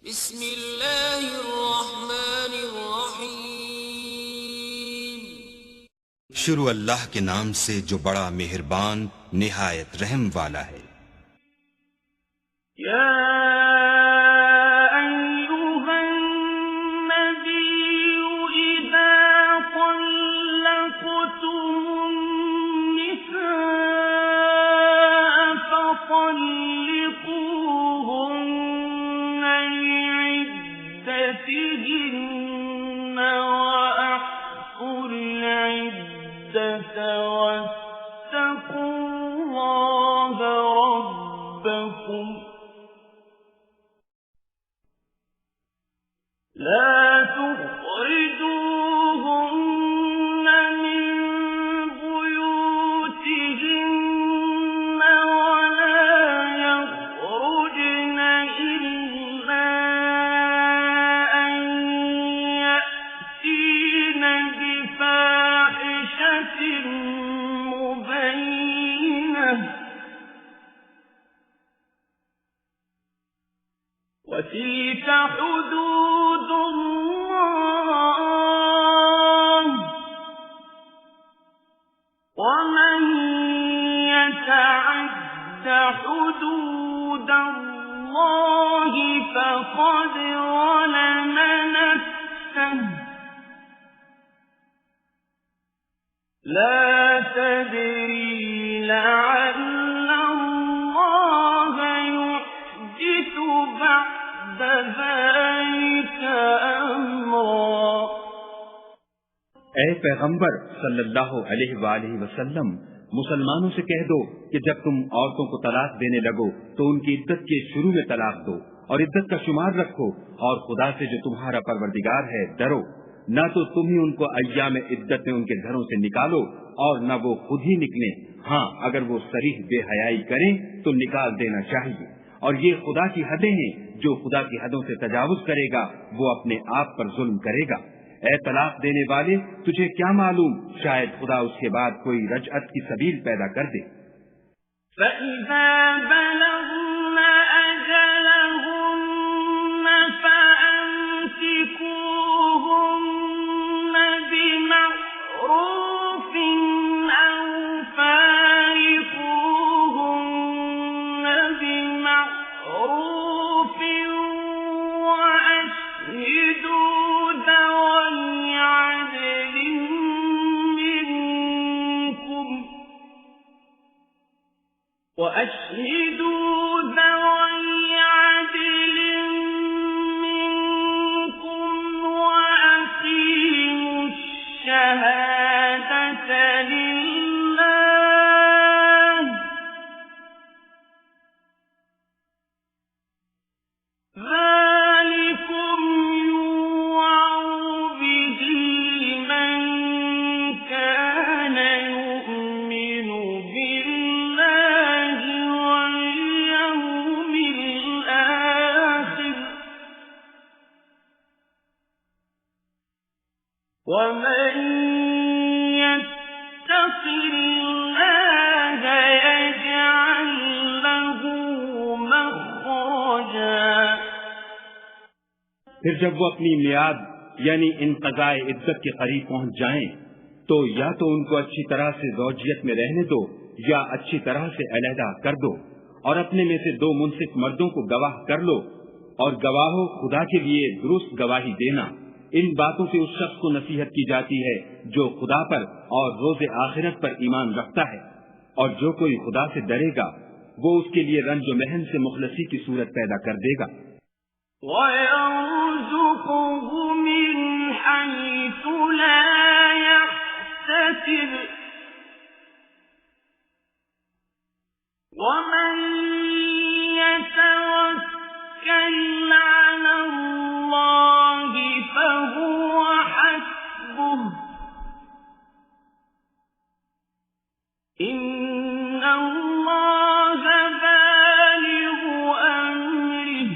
बिस्मिल्लाहिर्रहमानिर्रहीम। शुरू अल्लाह के नाम से जो बड़ा मेहरबान निहायत रहम वाला है। وتلك حدود الله ومن يتعد حدود الله فقد ظلم نفسه لا تدري لعل الله يحدث بعد ذلك أمرا। ऐ पैगंबर सल्लल्लाहु अलैहि वसल्लम, मुसलमानों से कह दो कि जब तुम औरतों को तलाक देने लगो तो उनकी इद्दत के शुरू में तलाक दो और इद्दत का शुमार रखो, और खुदा से जो तुम्हारा परवरदिगार है डरो। न तो तुम ही उनको अय्याम इद्दत में उनके घरों से निकालो और न वो खुद ही निकले। हाँ, अगर वो सरीह बेहयाई करें तो निकाल देना चाहिए। और ये खुदा की हदें हैं, जो खुदा की हदों से तजावुज करेगा वो अपने आप पर जुल्म करेगा। ऐ तलाक देने वाले, तुझे क्या मालूम, शायद खुदा उसके बाद कोई रजअत की सबील पैदा कर दे। فإذا بلغن أجلهن فأمسكوهن بمعروف أو فارقوهن بمعروف وأشهدوا ذوي عدل منكم وأقيموا الشهادة لله ذلكم يوعظ به من كان يؤمن بالله واليوم الآخر ومن يتق الله يجعل له مخرجا। फिर जब वो अपनी मियाद यानी इंक़ज़ाए इद्दत के करीब पहुंच जाएं, तो या तो उनको अच्छी तरह से ज़ौजियत में रहने दो या अच्छी तरह से अलहदा कर दो, और अपने में से दो मुनसिफ मर्दों को गवाह कर लो, और गवाहो खुदा के लिए दुरुस्त गवाही देना। इन बातों से उस शख्स को नसीहत की जाती है जो खुदा पर और रोज़े आखिरत पर ईमान रखता है, और जो कोई खुदा से डरेगा वो उसके लिए रंज महन से मुखलसी की सूरत पैदा कर देगा। وَيَرْزُقْهُ مِنْ حَيْثُ لَا يَحْتَسِبُ وَمَنْ يَتَوَكَّلْ عَلَى اللَّهِ فَهُوَ حَسْبُهُ إِنَّ اللَّهَ بالغ أمره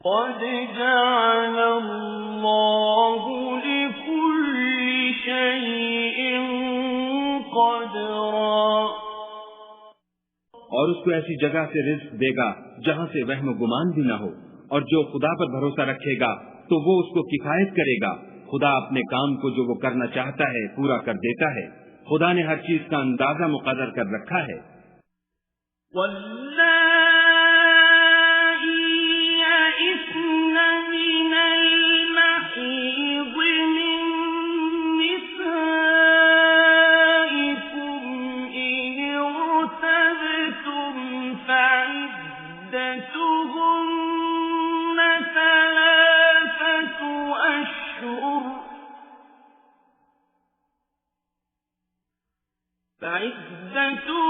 قد جعل الله لكل شيء قدرا। और उसको ऐसी जगह से रिज्क देगा जहाँ से वहम गुमान भी न हो, और जो खुदा पर भरोसा रखेगा तो वो उसको किफायत करेगा। खुदा अपने काम को जो वो करना चाहता है पूरा कर देता है। खुदा ने हर चीज का अंदाजा मुकर्रर कर रखा है।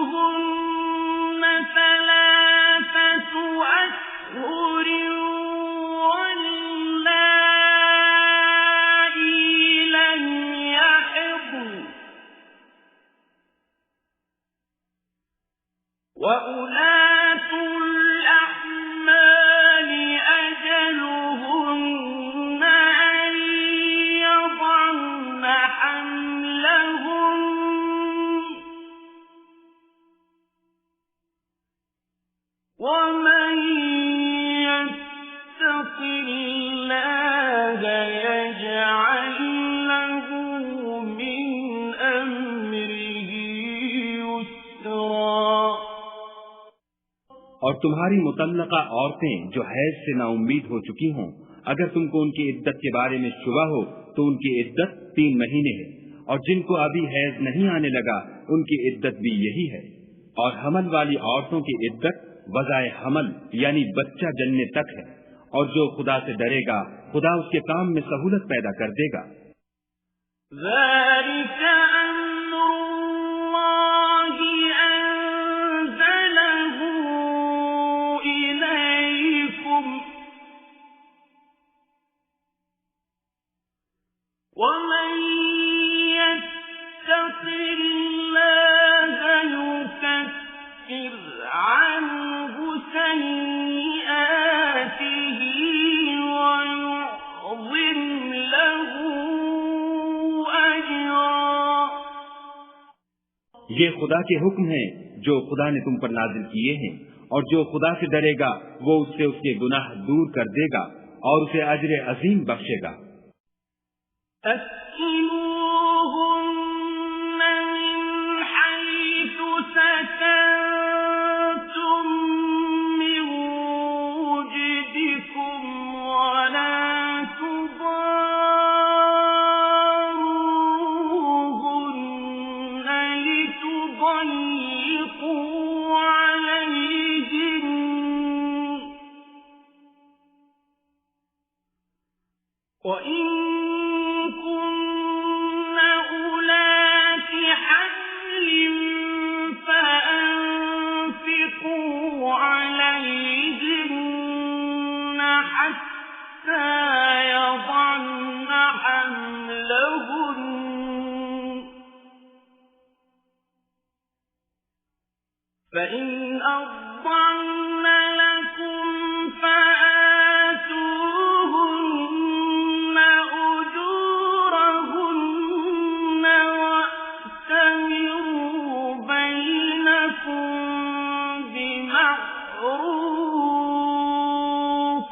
فعدتهن ثلاثة أشهر واللائي لم يحضن وأولاة الأحمال أجلهن أن يضعن حملهن ومن يتق الله يجعل له من أمره يسرا। और तुम्हारी मुतल्लका औरतें जो हैज से नाउम्मीद हो चुकी हों, अगर तुमको उनकी इद्दत के बारे में शुबा हो तो उनकी इद्दत 3 महीने है, और जिनको अभी हैज नहीं आने लगा उनकी इद्दत भी यही है। और हमल वाली औरतों की इद्दत वज़ाए हमल यानी बच्चा जन्ने तक है, और जो खुदा से डरेगा खुदा उसके काम में सहूलत पैदा कर देगा। ذلك أمر الله أنزله إليكم ومن يتق الله يكفر عنه سيئاته ويعظم له أجرا। ये खुदा के हुक्म हैं जो खुदा ने तुम पर नाजिल किए हैं, और जो खुदा से डरेगा वो उससे उसके गुनाह दूर कर देगा और उसे अजर अजीम बख्शेगा। أسكنوهن من حيث سكنتم من وجدكم ولا تضاروهن لتضيقوا عليهن وإن كن أولات حمل فأنفقوا عليهن حتى يضعن حملهن فإن أرضعن لكم فآتوهن أجورهن وأتمروا بينكم بمعروف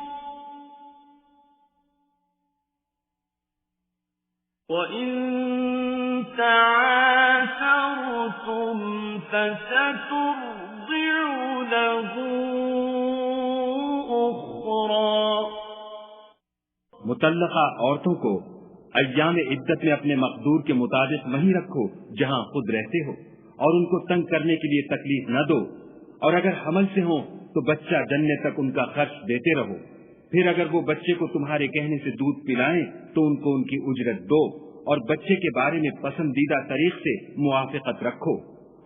وإن تعاثرتم فسترضع له أخرى। मुतल्लका औरतों को अय्याम इद्दत में अपने मकदूर के मुताबिक वहीं रखो जहाँ खुद रहते हो, और उनको तंग करने के लिए तकलीफ न दो। और अगर हमल से हो तो बच्चा जनने तक उनका खर्च देते रहो। फिर अगर वो बच्चे को तुम्हारे कहने से दूध पिलाएं तो उनको उनकी उजरत दो, और बच्चे के बारे में पसंदीदा तरीक से मुआफ़िक़त रखो।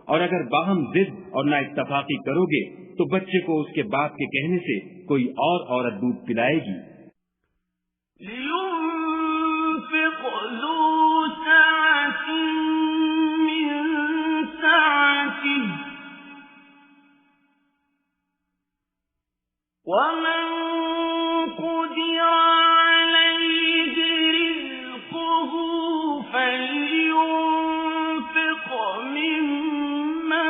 और अगर बाहम जिद और ना इत्तफाकी करोगे तो बच्चे को उसके बाप के कहने से कोई और औरत दूध पिलाएगी। लियुन्फ़िक़ ज़ू सअतिन मिन सअतिही वमन क़ुदिर अलैहि रिज़्क़ुहु फल्युन्फ़िक़ मिम्मा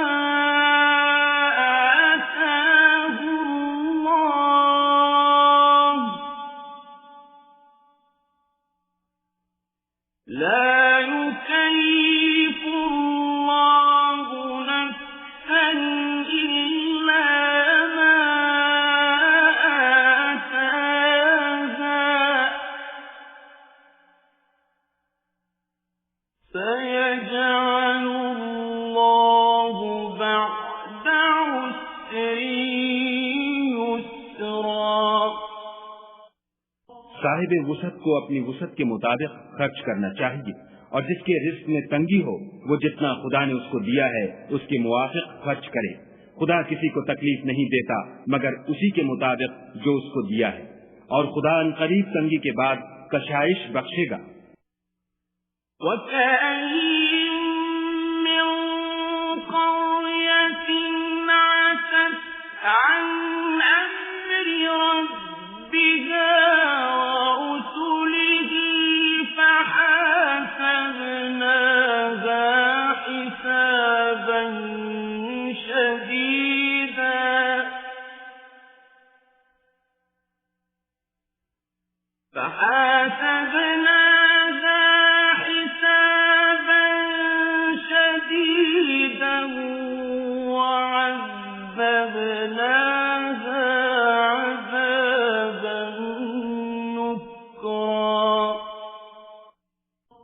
साहिब वुसअत को अपनी वुसअत के मुताबिक खर्च करना चाहिए, और जिसके रिस्क में तंगी हो वो जितना खुदा ने उसको दिया है उसके मुवाफिक खर्च करे। खुदा किसी को तकलीफ नहीं देता मगर उसी के मुताबिक जो उसको दिया है, और खुदा अनकरीब तंगी के बाद कशाइश बख्शेगा।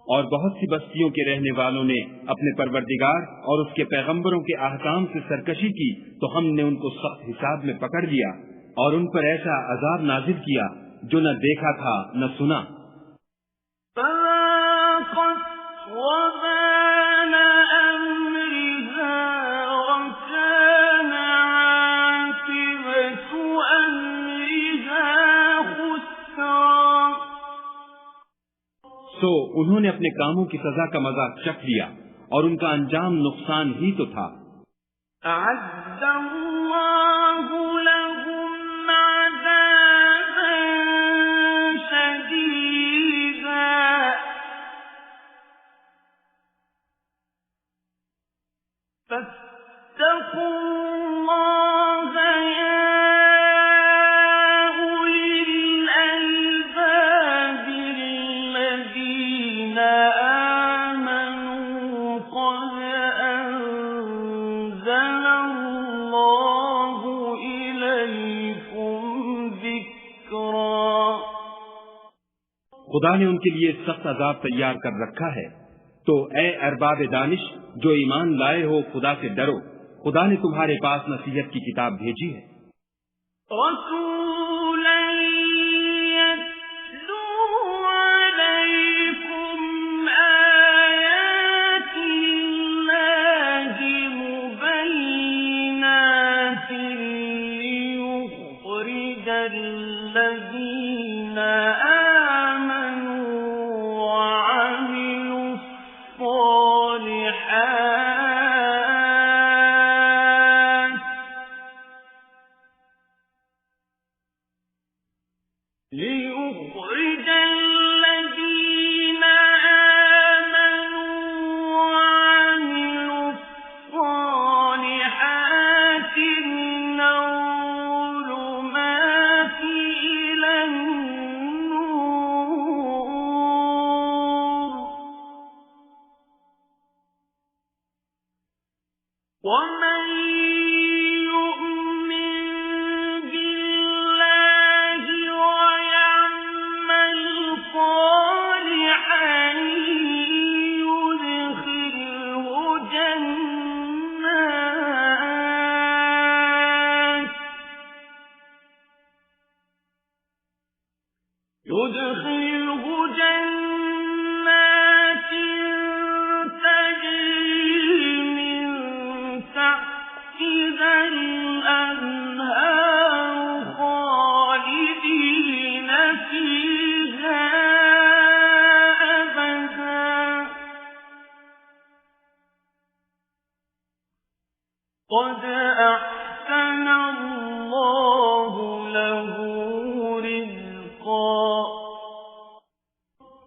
और बहुत सी बस्तियों के रहने वालों ने अपने परवरदिगार और उसके पैगंबरों के अहकाम से सरकशी की तो हमने उनको सख्त हिसाब में पकड़ लिया और उन पर ऐसा अजाब नाजिल किया जो न देखा था न सुना। तो उन्होंने अपने कामों की सजा का मजा चख लिया और उनका अंजाम नुकसान ही तो था। खुदा ने उनके लिए सख्त अजाब तैयार कर रखा है। तो ए अरबाब दानिश जो ईमान लाए हो, खुदा से डरो। खुदा ने तुम्हारे पास नसीहत की किताब भेजी है।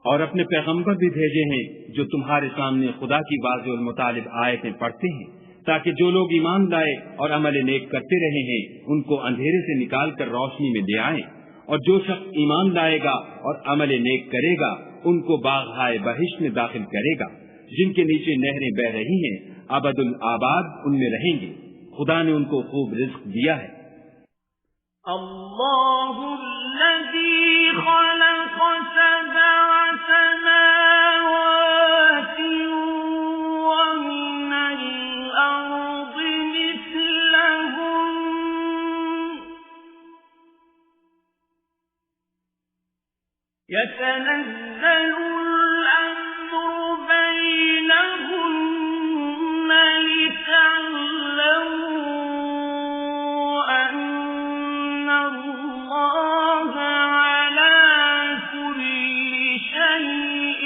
और अपने पैगंबर भी भेजे हैं जो तुम्हारे सामने खुदा की वाज़िह मुतालिब आयतें पढ़ते हैं, ताकि जो लोग ईमान लाए और अमल नेक करते रहे हैं उनको अंधेरे से निकाल कर रोशनी में ले आएं, और जो शख्स ईमान लाएगा और अमल नेक करेगा उनको बाग़-ए बहिश्त में दाखिल करेगा, जिनके नीचे नहरें बह रही हैं, अबदुल आबाद उनमें रहेंगे। खुदा ने उनको खूब रिज़्क दिया है। يتنزل الأمر بينهن لتعلموا أن الله على كل شيء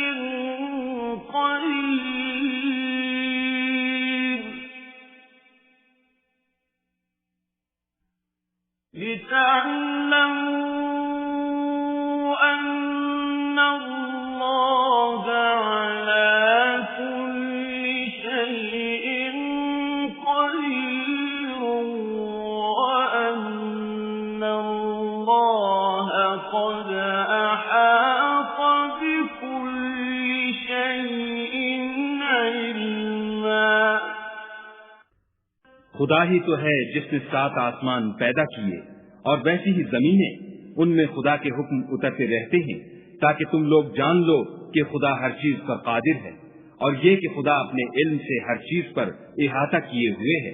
قدير لتعلموا أن الله على كل شيء قدير وأن الله قد أحاط بكل شيء علما। खुदा ही तो है जिसने 7 आसमान पैदा किए और वैसी ही जमीनें, उनमें खुदा के हुक्म उतरते रहते हैं ताकि तुम लोग जान लो कि खुदा हर चीज पर कादिर है और ये कि खुदा अपने इल्म से हर चीज पर इहाता किए हुए है।